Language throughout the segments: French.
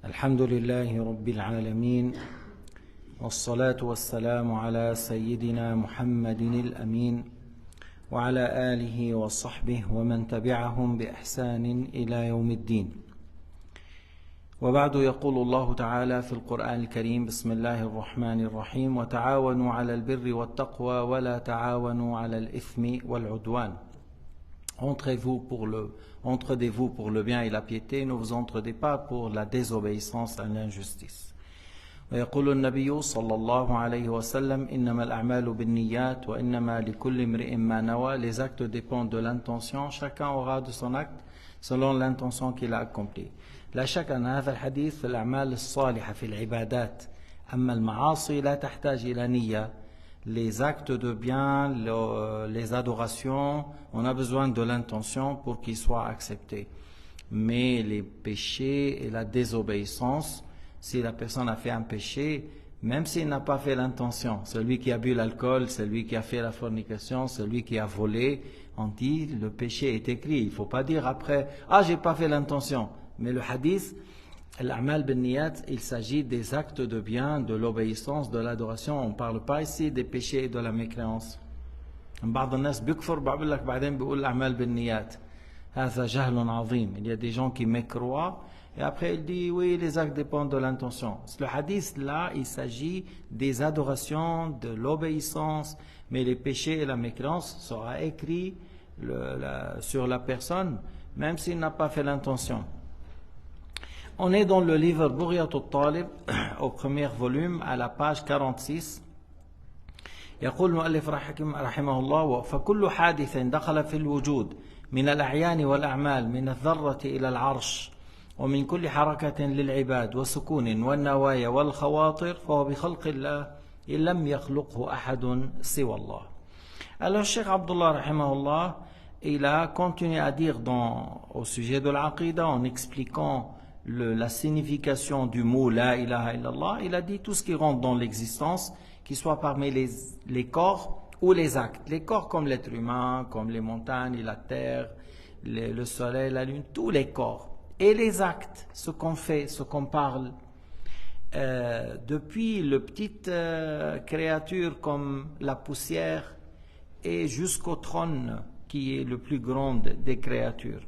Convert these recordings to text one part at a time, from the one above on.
الحمد لله رب العالمين والصلاة والسلام على سيدنا محمد الأمين وعلى آله وصحبه ومن تبعهم بإحسان إلى يوم الدين. وبعد، يقول الله تعالى في القرآن الكريم: بسم الله الرحمن الرحيم وتعاونوا على البر والتقوى ولا تعاونوا على الإثم والعدوان. Entrez-vous pour le bien et la piété, ne vous entrez pas pour la désobéissance et l'injustice. ويقول النبي صلى الله عليه وسلم: إنما الأعمال بالنيات وإنما لكل امرئ ما نوى. Les actes dépendent de l'intention, chacun aura de son acte selon l'intention qu'il a accomplie. لا شك أن هذا الحديث في الأعمال الصالحة في العبادات، أما المعاصي لا تحتاج إلى نية. Les actes de bien, les adorations, on a besoin de l'intention pour qu'ils soient acceptés. Mais les péchés et la désobéissance, si la personne a fait un péché, même s'il n'a pas fait l'intention, celui qui a bu l'alcool, celui qui a fait la fornication, celui qui a volé, on dit le péché est écrit. Il ne faut pas dire après: ah, j'ai pas fait l'intention. Mais le hadith, l'a'mal bin niyat, il s'agit des actes de bien, de l'obéissance, de l'adoration. On ne parle pas ici des péchés et de la mécréance. بعض الناس بيكفر بقول لك بعدين بيقول الأعمال بالنيات. هذا جهل عظيم. Il y a des gens qui mécroient et après il dit oui, les actes dépendent de l'intention. Le hadith là, il s'agit des adorations, de l'obéissance, mais les péchés et la mécréance sera écrit sur la personne même s'il n'a pas fait l'intention. On est dans le livre Bughyat al-Talib au premier volume à la page 46. يقول المؤلف رحمه الله: فكل حادث دخل في الوجود من الأعيان والأعمال من الذرة إلى العرش ومن كل حركة للعباد وسكون والنوايا والخواطر فهو بخلق الله إن لم يخلقه أحد سوى الله. Alors Cheikh Abdullah rahimahullah, il a continué à dire au sujet de l'aqida, en expliquant la signification du mot La ilaha illallah, il a dit tout ce qui rentre dans l'existence, qu'il soit parmi les corps ou les actes. Les corps comme l'être humain, comme les montagnes, la terre, le soleil, la lune, tous les corps. Et les actes, ce qu'on fait, ce qu'on parle, depuis le petite créature comme la poussière et jusqu'au trône qui est le plus grand des créatures.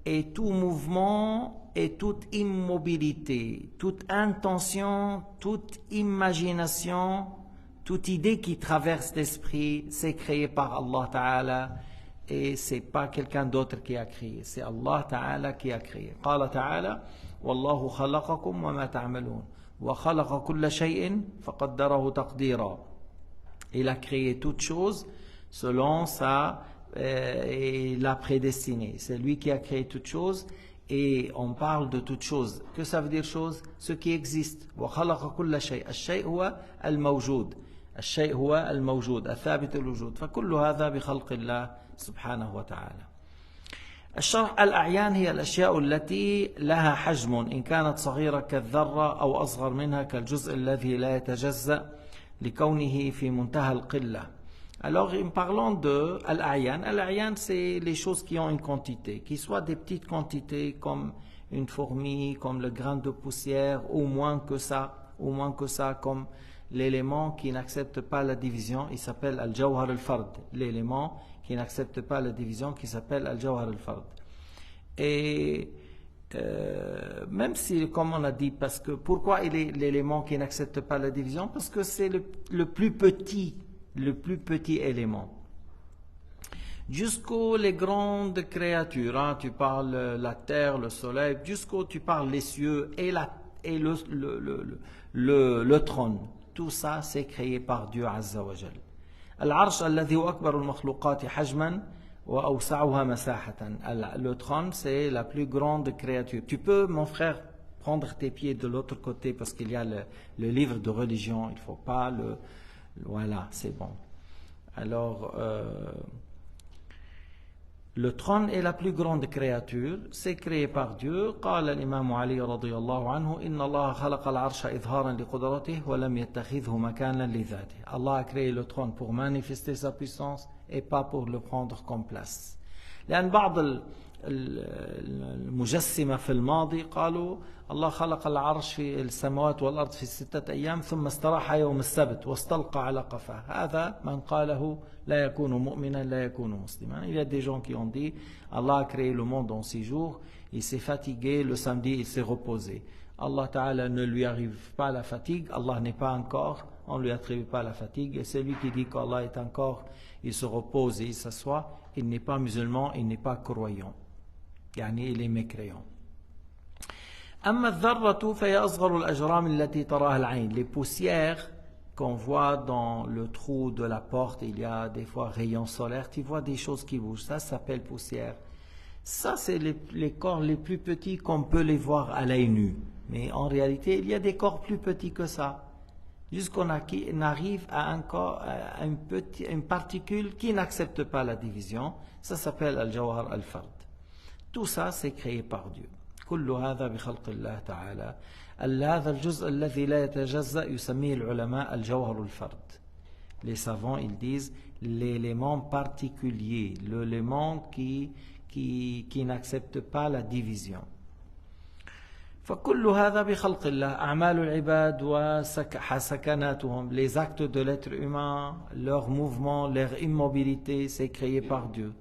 Et tout mouvement et toute immobilité, toute intention, toute imagination, toute idée qui traverse l'esprit, c'est créé par Allah Ta'ala et c'est pas quelqu'un d'autre qui a créé, c'est Allah Ta'ala qui a créé. قال تعالى: والله خلقكم وما تعملون وخلق كل شيء فقدره تقديرا. Il a créé toutes choses selon et l'a prédestiné. C'est lui qui a créé toutes choses. Et on parle de toutes choses. Que ça veut dire chose? Ce qui existe. وخلق كل شيء. الشيء هو الموجود. الشيء هو الموجود الثابت الوجود. فكل هذا بخلق الله سبحانه وتعالى. الشرح: الأعيان هي الأشياء التي لها حجم إن كانت صغيرة كالذرة أو أصغر منها كالجزء الذي لا يتجزأ لكونه في منتهى القلة. Alors, en parlant de Al-A'yan, Al-A'yan, c'est les choses qui ont une quantité, qui soient des petites quantités comme une fourmi, comme le grain de poussière, ou moins que ça, comme l'élément qui n'accepte pas la division, il s'appelle Al-Jawhar al-Fard, l'élément qui n'accepte pas la division, qui s'appelle Al-Jawhar al-Fard. Et même si, comme on a dit, parce que pourquoi il est l'élément qui n'accepte pas la division? Parce que c'est le plus petit élément. Jusqu'aux les grandes créatures, hein, tu parles la terre, le soleil, jusqu'au tu parles les cieux et le trône. Tout ça c'est créé par Dieu Azza wa Jal. Al-Arsh alladhi huwa akbaru al-makhluqati hajman wa awsa'uha masahatan. Le trône c'est la plus grande créature. Tu peux, mon frère, prendre tes pieds de l'autre côté parce qu'il y a le livre de religion, il faut pas le... Voilà, c'est bon. Alors, le trône est la plus grande créature, c'est créé par Dieu. قال الإمام علي رضي الله عنه: إن الله خلق العرش إظهارا لقدرته ولم يتخذه مكانا لذاته. Allah a créé le trône pour manifester sa puissance et pas pour le prendre comme place. لأن بعض المجسمة في الماضي قالوا الله خلق العرش في السماوات والأرض في 6 أيام ثم استراح يوم السبت واستلقى على قفاه. هذا من قاله لا يكون مؤمنا لا يكون مسلما. Il y a des gens qui ont dit Allah a créé le monde en 6 jours, il s'est fatigué, le samedi il s'est reposé. Allah Ta'ala ne lui arrive pas la fatigue, Allah n'est pas encore, on ne lui attribue pas la fatigue, et celui qui dit qu'Allah est encore, il se repose et il s'assoit, il n'est pas musulman, il n'est pas croyant. يعني il est mécréant. أما الذرة فهي أصغر الأجرام التي تراها العين. Les poussières qu'on voit dans le trou de la porte, il y a des fois rayons solaires, tu vois des choses qui bougent, ça s'appelle poussière. Ça c'est les corps les plus petits qu'on peut les voir à l'œil nu. Mais en réalité, il y a des corps plus petits que ça. Jusqu'on arrive à un corps, à une particule qui n'accepte pas la division. Ça s'appelle al-jawhar al-fard. Tout ça, c'est créé par Dieu. كل هذا بخلق الله تعالى. هذا الجزء الذي لا يتجزأ يسميه العلماء الجوهر الفرد. Les savants, ils disent l'élément particulier, l'élément qui n'accepte pas la division. فكل هذا بخلق الله. أعمال العباد وسكناتهم, les actes de l'être humain, leurs mouvements, leur immobilité, c'est créé par Dieu.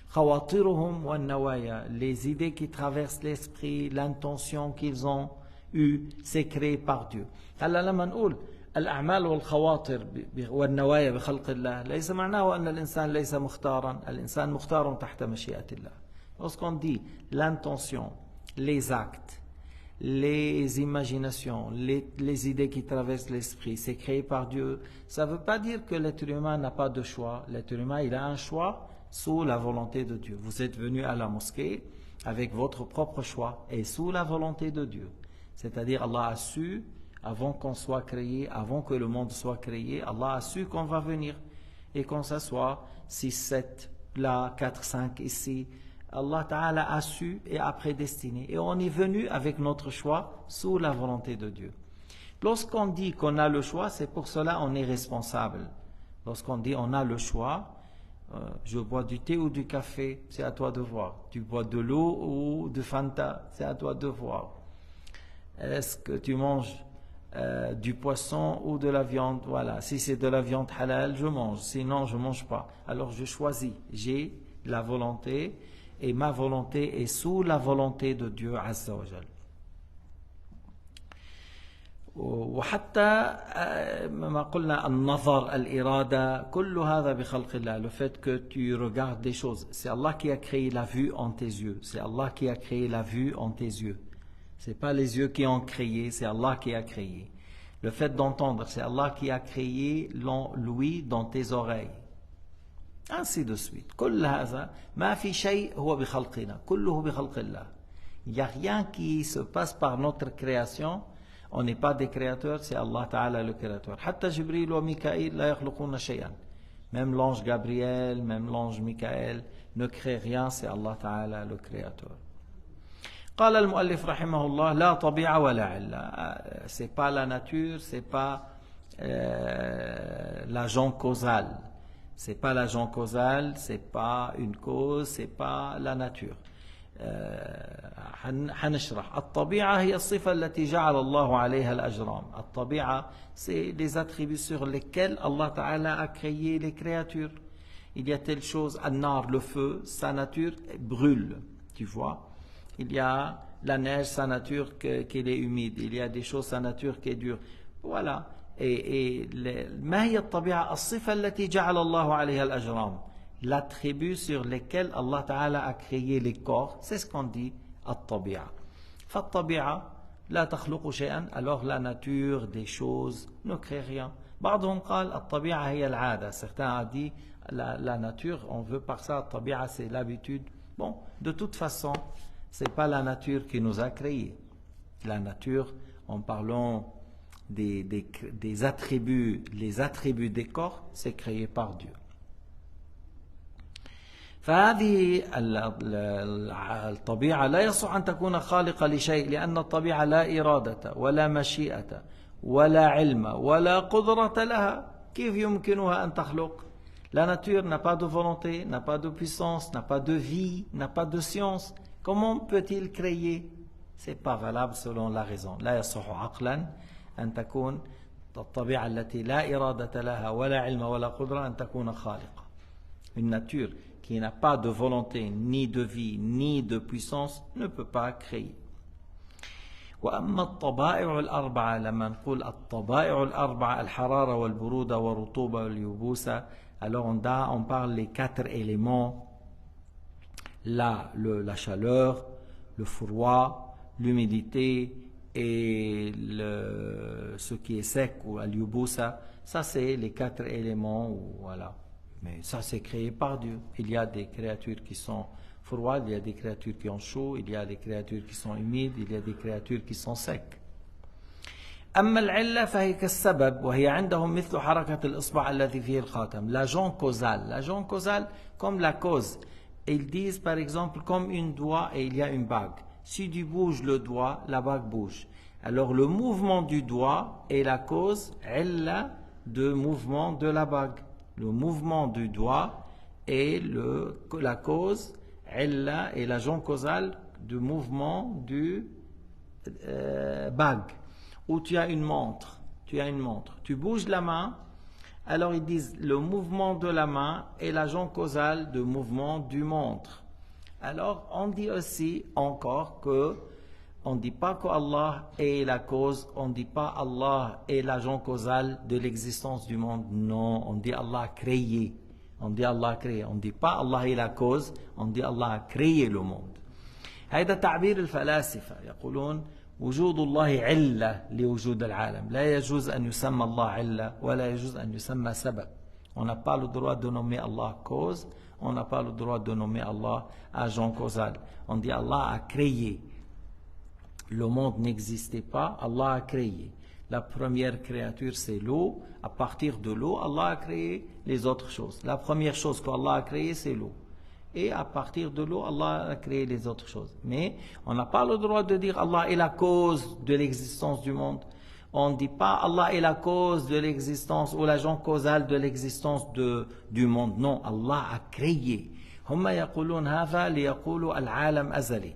خواطرهم والنوايا, les idées qui traversent l'esprit, l'intention qu'ils ont eue, c'est créé par Dieu. هلا لما نقول الأعمال والخواطر والنوايا بخلق الله ليس معناه أن الإنسان ليس مختارا. الإنسان مختار تحت مشيئة الله. Lorsqu'on dit l'intention, les actes, les imaginations, les idées qui traversent l'esprit, c'est créé par Dieu, ça ne veut pas dire que l'être humain n'a pas de choix. L'être humain, il a un choix sous la volonté de Dieu. Vous êtes venu à la mosquée avec votre propre choix et sous la volonté de Dieu. C'est-à-dire Allah a su, avant qu'on soit créé, avant que le monde soit créé, Allah a su qu'on va venir et qu'on s'assoit 6, 7, là, 4, 5 ici. Allah Ta'ala a su et a prédestiné. Et on est venu avec notre choix sous la volonté de Dieu. Lorsqu'on dit qu'on a le choix, c'est pour cela qu'on est responsable. Lorsqu'on dit on a le choix, je bois du thé ou du café, c'est à toi de voir. Tu bois de l'eau ou de Fanta, c'est à toi de voir. Est-ce que tu manges du poisson ou de la viande? Voilà, si c'est de la viande halal, je mange. Sinon, je ne mange pas. Alors, je choisis. J'ai la volonté et ma volonté est sous la volonté de Dieu Azza wa Jal. وحتى ما قلنا النظر الإرادة كل هذا بخلق الله. Le fait que tu regardes des choses, c'est Allah qui a créé la vue en tes yeux. C'est Allah qui a créé la vue en tes yeux. C'est pas les yeux qui ont créé, c'est Allah qui a créé. Le fait d'entendre, c'est Allah qui a créé l'ouïe dans tes oreilles. Ainsi de suite. كل هذا ما في شيء هو بخلقنا كله بخلق الله. Il n'y a rien qui se passe par notre création. On n'est pas des créateurs, c'est Allah Ta'ala le créateur. حتى جبريل وميكائيل لا يخلقون شيئا. Même l'ange Gabriel, même l'ange Michael ne crée rien, c'est Allah Ta'ala le créateur. قال المؤلف رحمه الله لا طبيعة ولا علة. C'est pas la nature, c'est pas l'agent causal. C'est pas l'agent causal, c'est pas une cause, c'est pas la nature. حنشرح. الطبيعة هي الصفة التي جعل الله عليها الأجرام. الطبيعة, c'est les attributs sur lesquels Allah Ta'ala a créé les créatures. Il y a telle chose, النار, le feu, sa nature brûle, tu vois. Il y a la neige, sa nature qu'elle est humide. Il y a des choses, sa nature qui est dure. Voilà. ما هي الطبيعة؟ الصفة التي جعل الله عليها الأجرام. L'attribut sur lequel Allah Ta'ala a créé les corps, c'est ce qu'on dit الطبيعة. فالطبيعة لا تخلق شيئا. Alors la nature des choses ne crée rien. بعضهم قال الطبيعة هي العادة. Certains ont dit la nature, on veut par ça, الطبيعة c'est l'habitude. Bon, de toute façon, c'est pas la nature qui nous a créés. La nature, en parlant des attributs, les attributs des corps, c'est créé par Dieu. فهذه الطبيعة لا يصح أن تكون خالقة لشيء لأن الطبيعة لا إرادة ولا مشيئة ولا علم ولا قدرة لها. كيف يمكنها أن تخلق؟ La nature n'a pas de volonté, n'a pas de puissance, n'a pas de vie, n'a pas de science. Comment peut-il créer? C'est pas valable selon la raison. لا يصح عقلا أن تكون الطبيعة التي لا إرادة لها ولا علم ولا قدرة أن تكون خالقة. Une nature qui n'a pas de volonté, ni de vie, ni de puissance, ne peut pas créer. وأما الطبائع الأربعة لما نقول الطبائع الأربعة الحرارة والبرودة والرطوبة واليبوسة, alors on parle les quatre éléments, la chaleur, le froid, l'humidité et ce qui est sec ou al-yubusa. Ça c'est les quatre éléments, voilà. Mais ça c'est créé par Dieu. Il y a des créatures qui sont froides, il y a des créatures qui ont chaud, il y a des créatures qui sont humides, il y a des créatures qui sont secs. أما العلة فهي كالسبب وهي عندهم مثل حركة الإصبع الذي فيه الخاتم. L'agent causal comme la cause. Ils disent par exemple comme une doigt et il y a une bague. Si tu bouges le doigt, la bague bouge. Alors le mouvement du doigt est la cause, illa, de mouvement de la bague. Le mouvement du doigt est la cause, illa, est l'agent causal du mouvement du bague. Ou tu as une montre, tu bouges la main, alors ils disent le mouvement de la main est l'agent causal du mouvement du montre. Alors on dit aussi encore que on ne dit pas qu'Allah est la cause, on ne dit pas Allah est l'agent causal de l'existence du monde. Non, on dit Allah a créé. On dit Allah a créé. On ne dit pas Allah est la cause, on dit Allah a créé le monde. هذا تعبير الفلاسفة يقولون وجود الله علة لوجود العالم. لا يجوز أن يسمى الله علة ولا يجوز أن يسمى سبب. On n'a pas le droit de nommer Allah cause, on n'a pas le droit de nommer Allah agent causal. On dit Allah a créé. Le monde n'existait pas, Allah a créé. La première créature, c'est l'eau. À partir de l'eau, Allah a créé les autres choses. La première chose qu'Allah a créée, c'est l'eau. Et à partir de l'eau, Allah a créé les autres choses. Mais on n'a pas le droit de dire Allah est la cause de l'existence du monde. On ne dit pas Allah est la cause de l'existence ou l'agent causal de l'existence du monde. Non, Allah a créé. هم يقولون هذا ليقولوا العالم أزلي.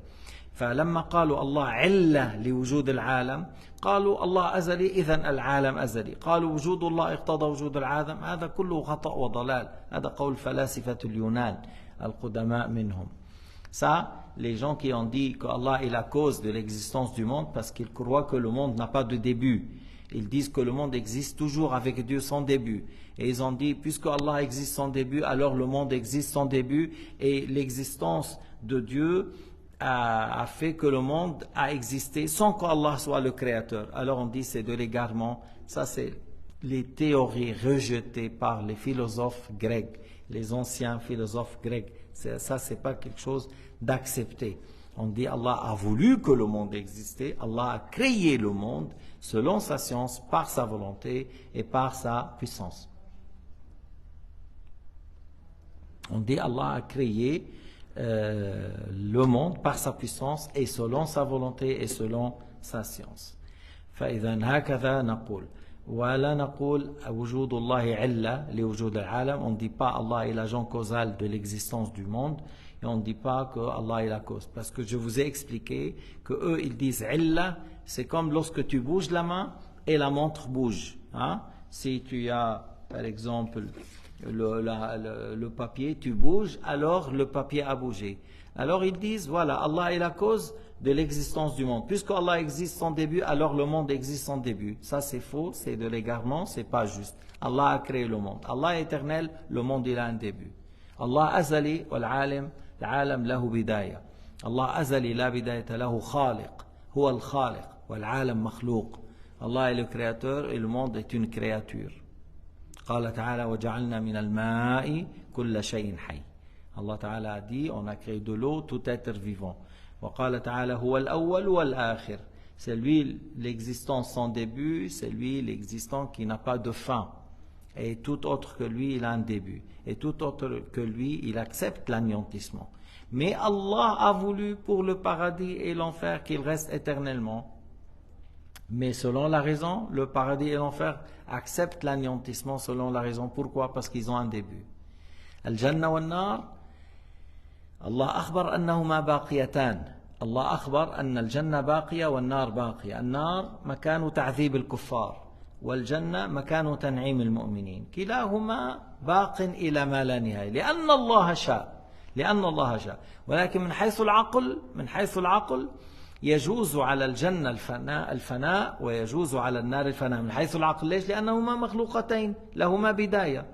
فلما قالوا الله علة لوجود العالم قالوا الله أزلي إذن العالم أزلي. قالوا وجود الله اقتضى وجود العالم. هذا كله خطأ وضلال. هذا قول فلاسفة اليونان القدماء منهم. Ça, les gens qui ont dit que Allah est la cause de l'existence du monde parce qu'ils croient que le monde n'a pas de début. Ils disent que le monde existe toujours avec Dieu sans début. Et ils ont dit, puisque Allah existe sans début, alors le monde existe sans début et l'existence de Dieu a fait que le monde a existé sans qu'Allah soit le créateur. Alors on dit c'est de l'égarement. Ça c'est les théories rejetées par les philosophes grecs, les anciens philosophes grecs. Ça c'est pas quelque chose d'accepté. On dit Allah a voulu que le monde existait, Allah a créé le monde selon sa science, par sa volonté et par sa puissance. On dit Allah a créé le monde par sa puissance et selon sa volonté et selon sa science. فإذا هكذا نقول ولا نقول وجود الله علة لوجود العالم. On ne dit pas Allah est l'agent causal de l'existence du monde et on ne dit pas que Allah est la cause, parce que je vous ai expliqué que eux ils disent illa, c'est comme lorsque tu bouges la main et la montre bouge, hein? Si tu as par exemple le papier, tu bouges, alors le papier a bougé. Alors ils disent, voilà, Allah est la cause de l'existence du monde. Puisque Allah existe sans début, alors le monde existe sans début. Ça c'est faux, c'est de l'égarement, c'est pas juste. Allah a créé le monde. Allah est éternel, le monde il a un début. Allah azali wal alim, العالم له بداية. Allah azali la bidayata lahu khaliq. Huwa al-khaliq wal alam makhlouq. Allah est le créateur et le monde est une créature. قال تعالى وجعلنا من الماء كل شيء حي. Allah Ta'ala a dit, on a créé de l'eau tout être vivant. وقال تعالى هو الأول والآخر. C'est lui l'existence sans début, c'est lui l'existant qui n'a pas de fin. Et tout autre que lui, il a un début. Et tout autre que lui, il accepte l'anéantissement. Mais Allah a voulu pour le paradis et l'enfer qu'il reste éternellement. Mais selon la raison, le paradis et l'enfer acceptent l'anéantissement selon la raison. Pourquoi? Parce qu'ils ont un début. الجنة والنار الله أخبر أنهما باقيتان. الله أخبر أن الجنة باقية والنار باقية. النار مكان تعذيب الكفار والجنة مكان تنعيم المؤمنين، كلاهما باق إلى ما لا نهاية لأن الله شاء. ولكن من حيث العقل يجوز على الجنة الفناء ويجوز على النار الفناء من حيث العقل. ليش؟ لأنهما مخلوقتين لهما بداية.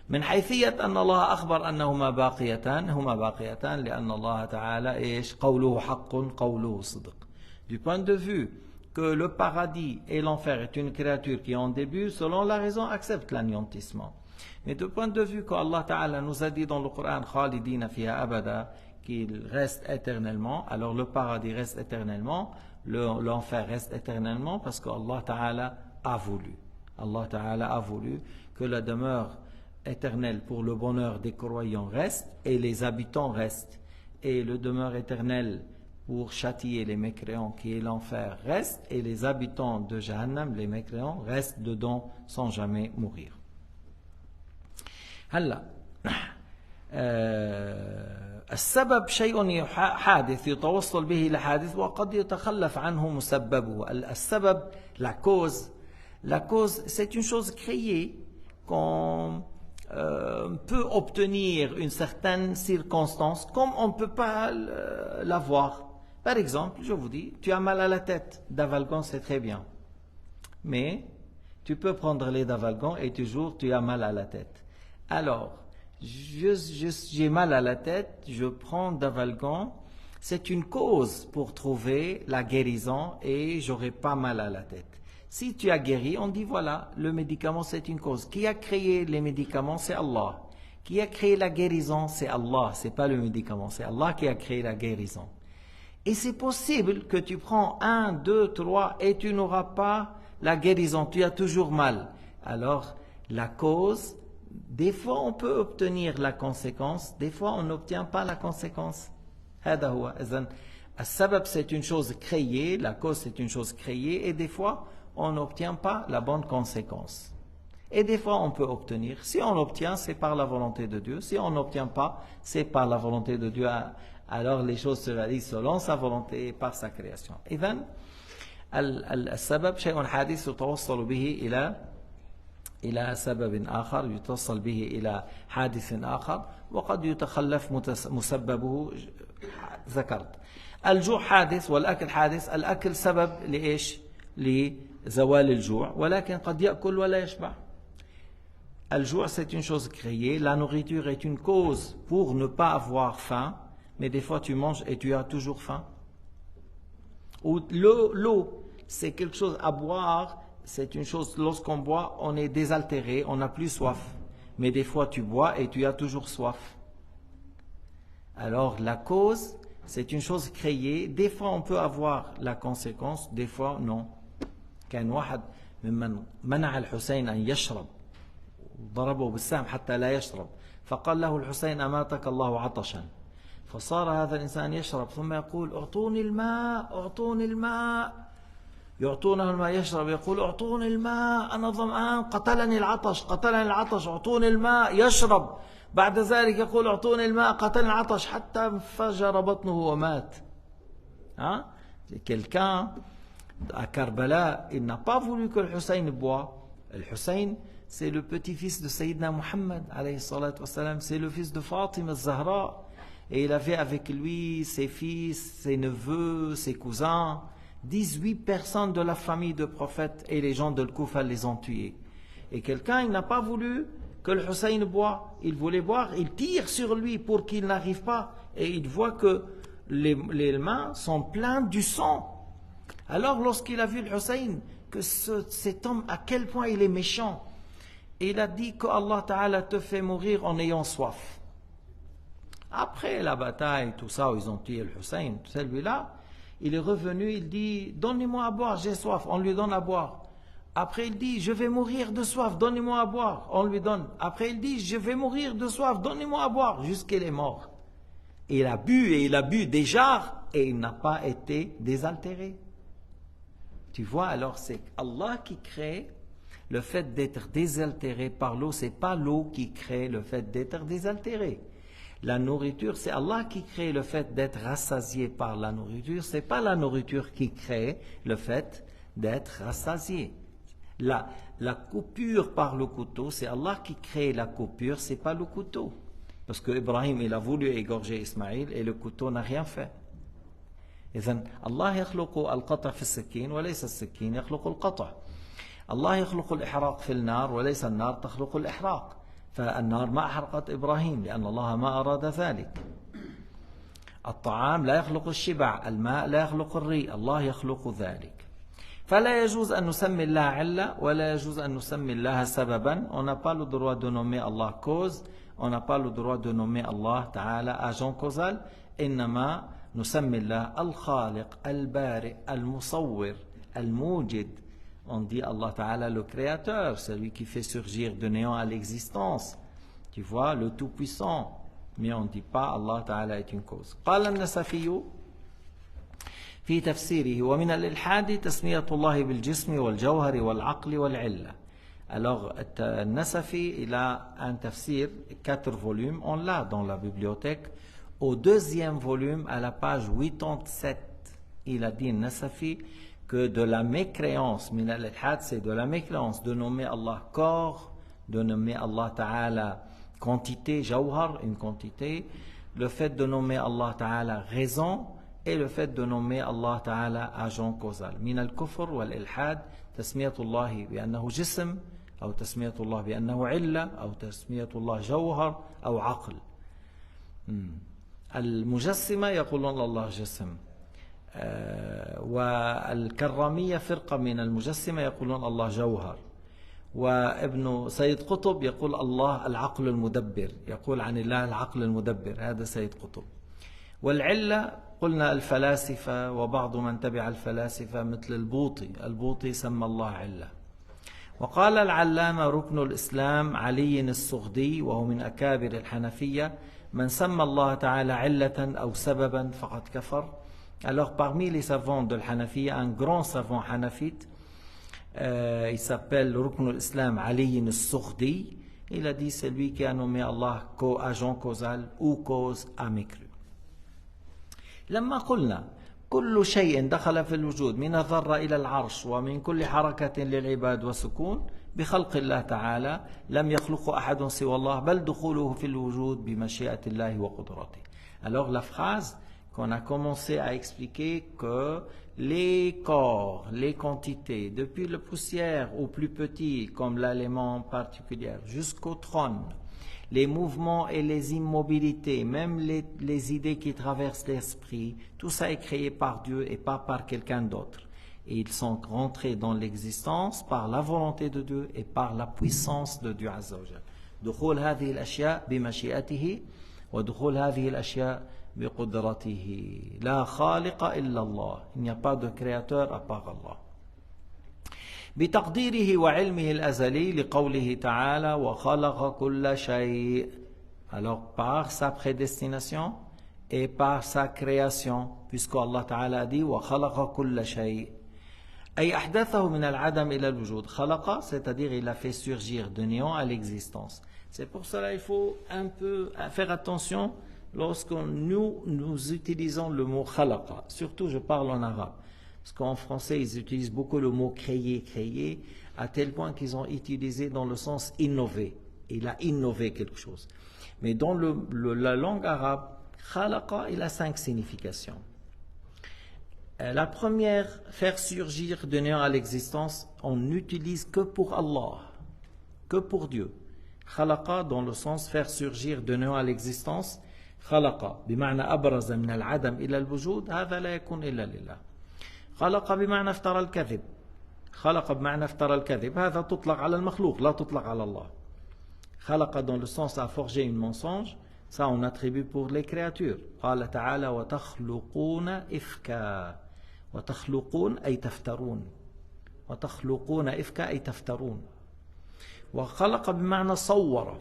من حيثية أن الله أخبر أنهما باقيتان، هما باقيتان لأن الله تعالى إيش؟ قوله حق قوله صدق. Du point de vue que le paradis et l'enfer est une créature qui en début, selon la raison, accepte l'anéantissement. Mais du point de vue qu'Allah Ta'ala nous a dit dans le Coran Khalidina fiha abada, qu'il reste éternellement, alors le paradis reste éternellement, l'enfer reste éternellement, parce qu'Allah Ta'ala a voulu. Allah Ta'ala a voulu que la demeure éternelle pour le bonheur des croyants reste et les habitants restent. Et le demeure éternelle pour châtier les mécréants qui est l'enfer reste, et les habitants de Jahannam, les mécréants, restent dedans sans jamais mourir. هلا السبب شيء حادث يتوصل به إلى حادث وقد يتخلف عنه مسببه. السبب, la cause c'est une chose créée qu'on peut obtenir une certaine circonstance comme on ne peut pas l'avoir. Par exemple, je vous dis, tu as mal à la tête, Davalgon c'est très bien, mais tu peux prendre les Davalgon et toujours tu as mal à la tête. Alors, j'ai mal à la tête, je prends Davalgon, c'est une cause pour trouver la guérison et j'aurai pas mal à la tête. Si tu as guéri, on dit voilà, le médicament c'est une cause. Qui a créé les médicaments, c'est Allah. Qui a créé la guérison, c'est Allah, c'est pas le médicament, c'est Allah qui a créé la guérison. Et c'est possible que tu prends 1, 2, 3 et tu n'auras pas la guérison, tu as toujours mal. Alors, la cause, des fois on peut obtenir la conséquence, des fois on n'obtient pas la conséquence. هذا هو. إذن السبب c'est une chose créée, la cause c'est une chose créée, et des fois on n'obtient pas la bonne conséquence. Et des fois on peut obtenir. Si on obtient, c'est par la volonté de Dieu. Si on n'obtient pas, c'est par la volonté de Dieu. Alors les choses se réalisent selon sa volonté et par sa création. إذن السبب شيء حادث يتوصل به إلى سبب آخر، يتصل به إلى حادث آخر، وقد يتخلف مسببه. ذكرت الجوع حادث والأكل حادث. الأكل سبب لإيش؟ لزوال الجوع، ولكن قد يأكل ولا يشبع. الجوع c'est une chose créée, la nourriture est une cause pour ne pas avoir faim, mais des fois tu manges et tu as toujours faim. Ou l'eau c'est quelque chose à boire, c'est une chose, lorsqu'on boit on est désaltéré, on n'a plus soif, mais des fois tu bois et tu as toujours soif. Alors la cause c'est une chose créée, des fois on peut avoir la conséquence, des fois non. كان واحد ممن منع الحسين أن يشرب ضربه بالسهم حتى لا يشرب، فقال له الحسين أماتك الله عطشا، فصار هذا الإنسان يشرب ثم يقول أعطوني الماء، يعطونه الماء يشرب، يقول أعطوني الماء أنا ظمآن، قتلني العطش أعطوني الماء، يشرب، بعد ذلك يقول أعطوني الماء قتلني العطش حتى انفجر بطنه ومات. Quelqu'un à Karbala, il n'a pas voulu que le Hussein boit. Le Hussein, c'est le petit-fils de Sayyidina Muhammad, alayhi salatu wassalam, c'est le fils de Fatima al-Zahra. Et il avait avec lui ses fils, ses neveux, ses cousins. 18 personnes de la famille de prophète et les gens de Koufa les ont tués. Et quelqu'un, il n'a pas voulu que le Hussein boit. Il voulait boire, il tire sur lui pour qu'il n'arrive pas. Et il voit que les mains sont pleines du sang. Alors lorsqu'il a vu le Hussein, que cet homme, à quel point il est méchant, il a dit que Allah Ta'ala te fait mourir en ayant soif. Après la bataille, tout ça, où ils ont tué le Hussein, celui-là, il est revenu, il dit, donnez-moi à boire, j'ai soif, on lui donne à boire. Après il dit, je vais mourir de soif, donnez-moi à boire, on lui donne. Après il dit, je vais mourir de soif, donnez-moi à boire, jusqu'il est mort. Et il a bu des jarres, et il n'a pas été désaltéré. Tu vois, alors c'est Allah qui crée, Le fait d'être désaltéré par l'eau, c'est pas l'eau qui crée le fait d'être désaltéré. La nourriture, c'est Allah qui crée le fait d'être rassasié par la nourriture. C'est pas la nourriture qui crée le fait d'être rassasié. La coupure par le couteau, c'est Allah qui crée la coupure, c'est pas le couteau. Parce que Ibrahim, il a voulu égorger Ismaïl et le couteau n'a rien fait. إذن الله يخلق القطع في السكين وليس السكين يخلق القطع. الله يخلق الإحراق في النار وليس النار تخلق الإحراق. فالنار ما أحرقت إبراهيم لأن الله ما أراد ذلك. الطعام لا يخلق الشبع، الماء لا يخلق الري، الله يخلق ذلك. فلا يجوز أن نسمي الله علة ولا يجوز أن نسمي الله سببا. On n'a pas le droit de nommer Allah cause, on n'a pas le droit de nommer Allah Ta'ala agent causal. إنما نسمي الله الخالق البارئ المصور الموجد. On dit Allah Ta'ala le créateur, celui qui fait surgir de néant à l'existence. Tu vois, le tout-puissant. Mais on ne dit pas Allah Ta'ala est une cause. قال النسفي في تفسيره ومن الإلحاد تسمية الله بالجسم والجوهر والعقل والعلة. Alors, Nasafi, il a un tafsir, 4 volumes, on l'a dans la bibliothèque. Au deuxième volume, à la page 87, il a dit, Nasafi, que de la mécréance, min al-ilhad, c'est de la mécréance, de nommer Allah corps, de nommer Allah Ta'ala quantité, jawhar, une quantité, le fait de nommer Allah Ta'ala raison, et le fait de nommer Allah Ta'ala agent causal. Min al-kufr wal-ilhad, تسمية الله بأنه جسم أو تسمية الله بأنه علة أو تسمية الله جوهر أو عقل. المجسمة يقولون الله جسم، والكرامية فرقة من المجسمة يقولون الله جوهر، وابن سيد قطب يقول الله العقل المدبر، يقول عن الله العقل المدبر، هذا سيد قطب. والعلة قلنا الفلاسفة وبعض من تبع الفلاسفة مثل البوطي سمى الله علة. وقال العلامة ركن الإسلام علي السغدي وهو من أكابر الحنفية من سمى الله تعالى علة أو سببا فقد كفر. Alors parmi les savants de l'Hanafiya, un grand savant hanafite, il s'appelle Rukn al-Islam Ali al-Sughdi, il a dit c'est lui qui a nommé Allah agent causal ou cause a mécru. لما قلنا كل شيء دخل في الوجود من الذرة إلى العرش ومن كل حركة للعباد وسكون بخلق الله تعالى لم يخلق أحد سوى الله بل دخوله في الوجود بمشيئة الله وقدرته. Alors la phrase qu'on a commencé à expliquer que les corps, les quantités, depuis le poussière au plus petit comme l'élément particulier jusqu'au trône, les mouvements et les immobilités, même les idées qui traversent l'esprit, tout ça est créé par Dieu et pas par quelqu'un d'autre. Et ils sont rentrés dans l'existence par la volonté de Dieu et par la puissance de Dieu Azza wa Jal. دخول هذه الأشياء بمشيئته ودخول هذه الأشياء بقدرته. لا خالق إلا الله. Il n'y a pas de créateur à part Allah. بتقديره وعلمه الأزلي لقوله تعالى وخلق كل شيء. Alors par sa prédestination et par sa création, puisque Allah Ta'ala a dit وخلق كل شيء أي أحدثه من العدم إلى الوجود. خلق, c'est-à-dire il a fait surgir de néant à l'existence. C'est pour cela qu'il faut un peu faire attention lorsque nous utilisons le mot khalaqa. Surtout je parle en arabe. Parce qu'en français, ils utilisent beaucoup le mot créer, à tel point qu'ils ont utilisé dans le sens innover. Il a innové quelque chose. Mais dans la langue arabe, khalaqa, il a 5 significations. La première, faire surgir de néant à l'existence, on n'utilise que pour Allah, que pour Dieu. Khalaqa, dans le sens faire surgir de néant à l'existence, khalaqa, بمعنى أبرز من العدم إلى الوجود، هذا لا يكون إلا لله. خلق بمعنى افترى الكذب. خلق بمعنى افترى الكذب. هذا تطلق على المخلوق لا تطلق على الله. خلق dans le sens à forger une mensonge, ça on attribue pour les créatures. قال تعالى وتخلقون إفكا. وتخلقون أي تفترون. وتخلقون إفكا أي تفترون. وخلق بمعنى صور.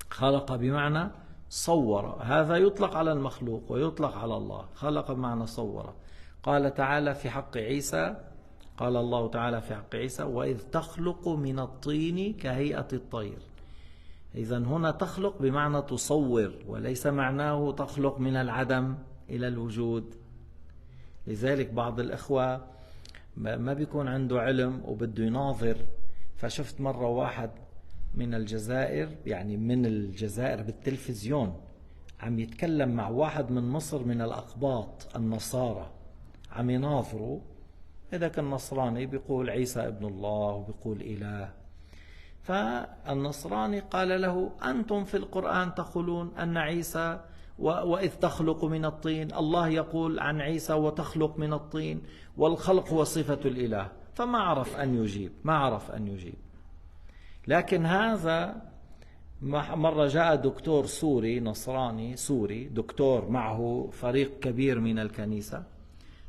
خلق بمعنى صور. هذا يطلق على المخلوق ويطلق على الله. خلق بمعنى صور. قال تعالى في حق عيسى قال الله تعالى في حق عيسى وإذ تخلق من الطين كهيئة الطير. إذا هنا تخلق بمعنى تصور، وليس معناه تخلق من العدم إلى الوجود. لذلك بعض الإخوة ما بيكون عنده علم وبده يناظر. فشفت مرة واحد من الجزائر، يعني من الجزائر بالتلفزيون، عم يتكلم مع واحد من مصر من الأقباط النصارى، عم يناظروا. هذاك النصراني بيقول عيسى ابن الله وبيقول إله. فالنصراني قال له أنتم في القرآن تقولون أن عيسى وإذ تخلق من الطين، الله يقول عن عيسى وتخلق من الطين، والخلق هو صفة الإله. فما عرف أن يجيب. لكن هذا مرة جاء دكتور سوري، نصراني سوري، دكتور معه فريق كبير من الكنيسة،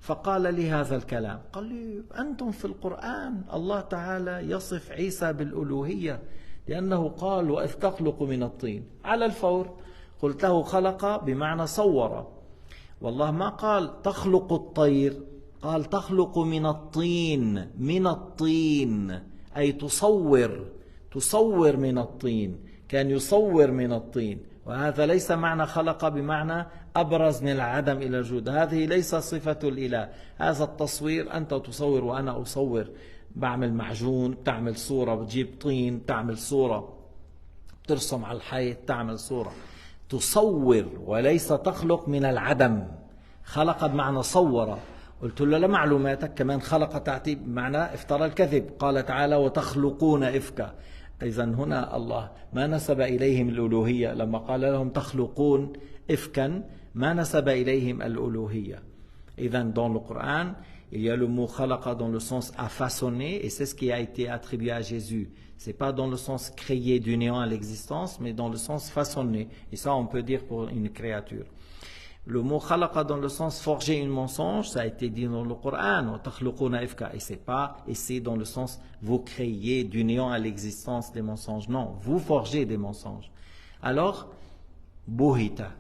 فقال لي هذا الكلام. قال لي أنتم في القرآن الله تعالى يصف عيسى بالألوهية لأنه قال وإذ تخلق من الطين. على الفور قلت له خلق بمعنى صور، والله ما قال تخلق الطير، قال تخلق من الطين، من الطين أي تصور من الطين، كان يصور من الطين. وهذا ليس معنى خلق بمعنى أبرز من العدم إلى الوجود، هذه ليس صفة الإله. هذا التصوير أنت تصور وأنا أصور، بعمل معجون، بتعمل صورة، بتجيب طين تعمل صورة، بترسم على الحيط تعمل صورة. تصور وليس تخلق من العدم. خلق بمعنى صور. قلت له لمعلوماتك كمان خلق تأتي بمعنى افترى الكذب. قال تعالى وتخلقون إفكا. إذا هنا الله ما نسب إليهم الألوهية لما قال لهم تخلقون إفكا، ما نسب إليهم الألوهية. إذا dans le Coran, il y a le mot khalaqa dans le sens à façonner, et c'est ce qui a été attribué à Jésus. C'est pas dans le sens créer du néant à l'existence, mais dans le sens façonner. Et ça, on peut dire pour une créature. Le mot khalaqa dans le sens forger une mensonge, ça a été dit dans le Coran, et c'est dans le sens vous créez du néant à l'existence des mensonges. Non, vous forgez des mensonges. Alors, Buhita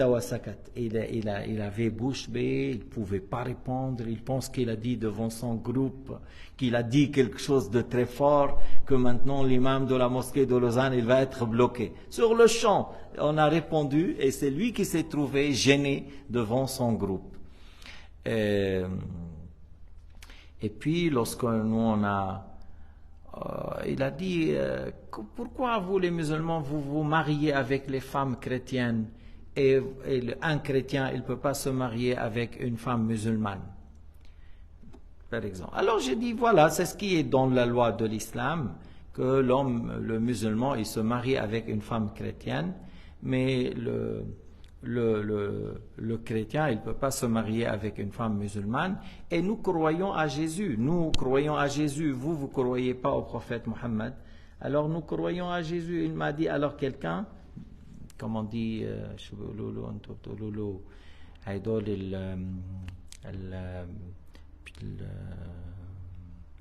wa sakat. Il avait bouche bée, il ne pouvait pas répondre, il pense qu'il a dit devant son groupe, qu'il a dit quelque chose de très fort, que maintenant l'imam de la mosquée de Lausanne, il va être bloqué. Sur le champ, on a répondu et c'est lui qui s'est trouvé gêné devant son groupe. Et puis, lorsque nous on a... il a dit, pourquoi vous les musulmans, vous vous mariez avec les femmes chrétiennes et un chrétien, il ne peut pas se marier avec une femme musulmane, par exemple. Alors j'ai dit, voilà, c'est ce qui est dans la loi de l'islam, que l'homme, le musulman, il se marie avec une femme chrétienne, mais le chrétien, il ne peut pas se marier avec une femme musulmane. Et nous croyons à Jésus. Nous croyons à Jésus. Vous ne croyez pas au prophète Mohammed. Alors nous croyons à Jésus. Il m'a dit, alors quelqu'un, comme on dit,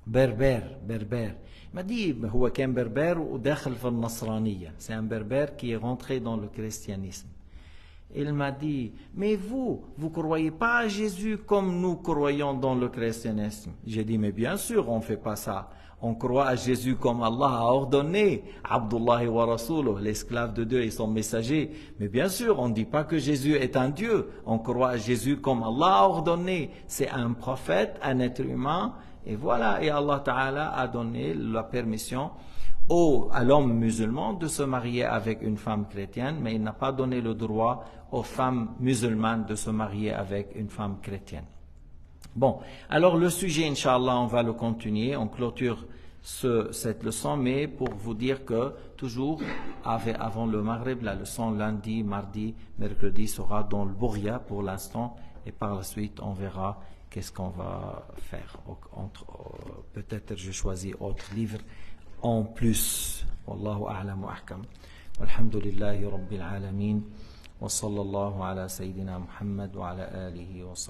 berbère. Il m'a dit, هو كان berbère وداخل في النصرانية. C'est un berbère qui est rentré dans le christianisme. Il m'a dit, mais vous ne croyez pas à Jésus comme nous croyons dans le christianisme. J'ai dit, mais bien sûr, on ne fait pas ça. On croit à Jésus comme Allah a ordonné, Abdullah wa Rasuluh, l'esclave de Dieu et son messager. Mais bien sûr, on ne dit pas que Jésus est un Dieu. On croit à Jésus comme Allah a ordonné. C'est un prophète, un être humain. Et voilà, et Allah Ta'ala a donné la permission à l'homme musulman de se marier avec une femme chrétienne, mais il n'a pas donné le droit aux femmes musulmanes de se marier avec une femme chrétienne. Bon, alors le sujet, Inch'Allah, on va le continuer, on clôture cette leçon, mais pour vous dire que toujours avant le Maghrib, la leçon lundi, mardi, mercredi sera dans le Bouria pour l'instant, et par la suite on verra qu'est-ce qu'on va faire. Peut-être je choisis autre livre en plus. Wallahu a'lam wa ahkam. Walhamdulillahi rabbil alamin. Wa sallallahu ala sayyidina Muhammad wa ala alihi wa sahbihi.